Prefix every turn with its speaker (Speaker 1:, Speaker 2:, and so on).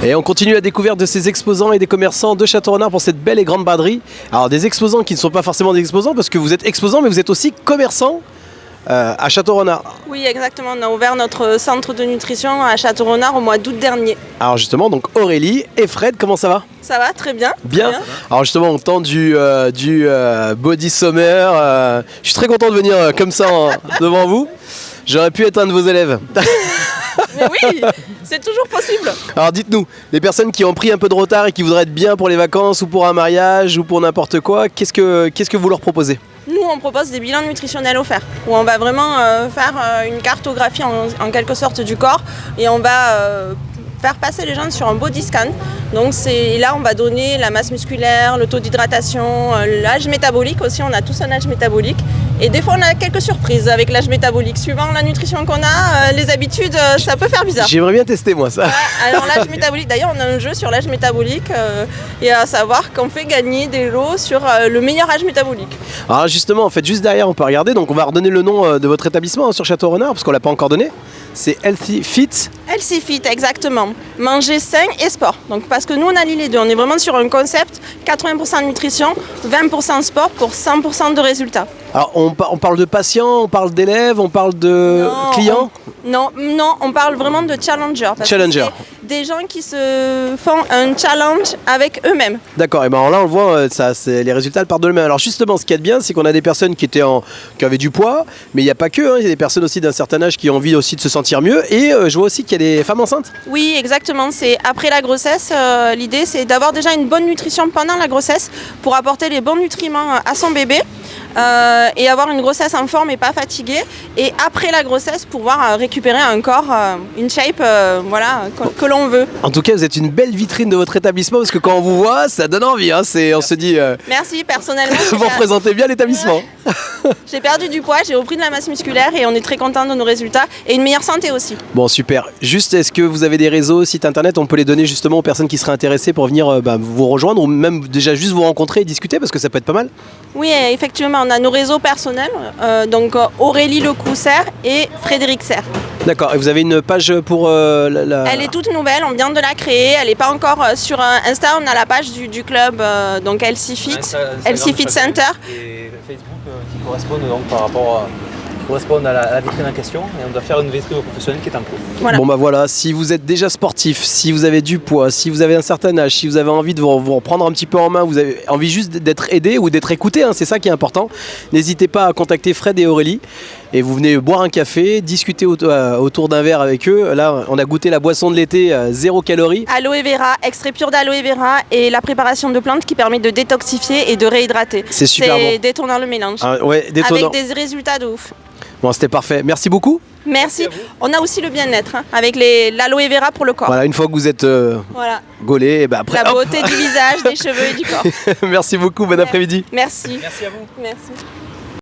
Speaker 1: Et on continue la découverte de ces exposants et des commerçants de Château-Renard pour cette belle et grande braderie. Alors des exposants qui ne sont pas forcément des exposants parce que vous êtes exposants mais vous êtes aussi commerçants à Château-Renard.
Speaker 2: Oui, exactement. On a ouvert notre centre de nutrition à Château-Renard au mois d'août dernier.
Speaker 1: Alors justement, donc Aurélie et Fred, comment ça va?
Speaker 2: Ça va, très bien.
Speaker 1: Bien.
Speaker 2: Très bien.
Speaker 1: Alors justement, on tend du body summer. Je suis très content de venir comme ça devant vous. J'aurais pu être un de vos élèves.
Speaker 2: Mais oui, c'est toujours possible.
Speaker 1: Alors dites-nous, les personnes qui ont pris un peu de retard et qui voudraient être bien pour les vacances ou pour un mariage ou pour n'importe quoi, qu'est-ce que vous leur proposez?
Speaker 2: Nous, on propose des bilans nutritionnels offerts, où on va vraiment faire une cartographie en quelque sorte du corps et on va faire passer les gens sur un body scan. Donc là, on va donner la masse musculaire, le taux d'hydratation, l'âge métabolique aussi. On a tous un âge métabolique. Et des fois, on a quelques surprises avec l'âge métabolique. Suivant la nutrition qu'on a, les habitudes, ça peut faire bizarre.
Speaker 1: J'aimerais bien tester moi ça.
Speaker 2: Ouais, alors l'âge métabolique, d'ailleurs, on a un jeu sur l'âge métabolique et à savoir qu'on fait gagner des lots sur le meilleur âge métabolique.
Speaker 1: Alors justement, en fait, juste derrière, on peut regarder. Donc on va redonner le nom de votre établissement sur Château-Renard parce qu'on l'a pas encore donné. C'est Healthy Fit.
Speaker 2: Healthy Fit, exactement. Manger sain et sport. Donc parce que nous, on allie les deux. On est vraiment sur un concept 80% de nutrition, 20% sport pour 100% de résultats.
Speaker 1: Alors on parle de patients, on parle d'élèves, on parle de clients.
Speaker 2: Non, on parle vraiment de challengers.
Speaker 1: Challenger.
Speaker 2: Des gens qui se font un challenge avec eux-mêmes.
Speaker 1: D'accord, et ben alors là on le voit, les résultats partent de eux-mêmes. Alors justement, ce qu'il y a de bien, c'est qu'on a des personnes qui avaient du poids, mais il n'y a pas que, hein, il y a des personnes aussi d'un certain âge qui ont envie aussi de se sentir mieux. Et je vois aussi qu'il y a des femmes enceintes.
Speaker 2: Oui, exactement. C'est après la grossesse, l'idée c'est d'avoir déjà une bonne nutrition pendant la grossesse pour apporter les bons nutriments à son bébé. Et avoir une grossesse en forme et pas fatiguée, et après la grossesse pouvoir récupérer un corps, une shape que l'on veut.
Speaker 1: En tout cas, vous êtes une belle vitrine de votre établissement parce que quand on vous voit, ça donne envie, hein, on se dit
Speaker 2: merci, personnellement
Speaker 1: vous représentez bien l'établissement.
Speaker 2: J'ai perdu du poids, j'ai repris de la masse musculaire et on est très content de nos résultats et une meilleure santé aussi.
Speaker 1: Bon, super. Juste, est-ce que vous avez des réseaux, sites internet, on peut les donner justement aux personnes qui seraient intéressées pour venir vous rejoindre ou même déjà juste vous rencontrer et discuter parce que ça peut être pas mal?
Speaker 2: Oui, effectivement, on a nos réseaux personnels, donc Aurélie Lecousser et Frédéric Serre.
Speaker 1: D'accord, et vous avez une page pour
Speaker 2: Elle est toute nouvelle, on vient de la créer, elle n'est pas encore sur Insta, on a la page du club, donc Healthy Fit, Healthy Fit Center.
Speaker 3: Et Facebook qui correspondent donc par rapport correspondent à la vitrine en question, et on doit faire une vitrine professionnelle qui est en cours.
Speaker 2: Voilà.
Speaker 1: Bon bah voilà, si vous êtes déjà sportif, si vous avez du poids, si vous avez un certain âge, si vous avez envie de vous reprendre un petit peu en main, vous avez envie juste d'être aidé ou d'être écouté, hein, c'est ça qui est important, n'hésitez pas à contacter Fred et Aurélie et vous venez boire un café, discuter autour d'un verre avec eux. Là on a goûté la boisson de l'été, 0 calories.
Speaker 2: Aloe vera, extrait pur d'aloe vera et la préparation de plantes qui permet de détoxifier et de réhydrater.
Speaker 1: C'est super bon.
Speaker 2: C'est détonnant le mélange.
Speaker 1: Ah, ouais, détonnant.
Speaker 2: Avec des résultats de ouf.
Speaker 1: Bon, c'était parfait. Merci beaucoup.
Speaker 2: Merci. On a aussi le bien-être avec l'aloe vera pour le corps.
Speaker 1: Voilà, une fois que vous êtes
Speaker 2: voilà.
Speaker 1: gaulé, et ben après.
Speaker 2: La beauté du visage, des cheveux et du corps.
Speaker 1: Merci beaucoup, bon après-midi.
Speaker 2: Merci.
Speaker 3: Merci à vous.
Speaker 2: Merci.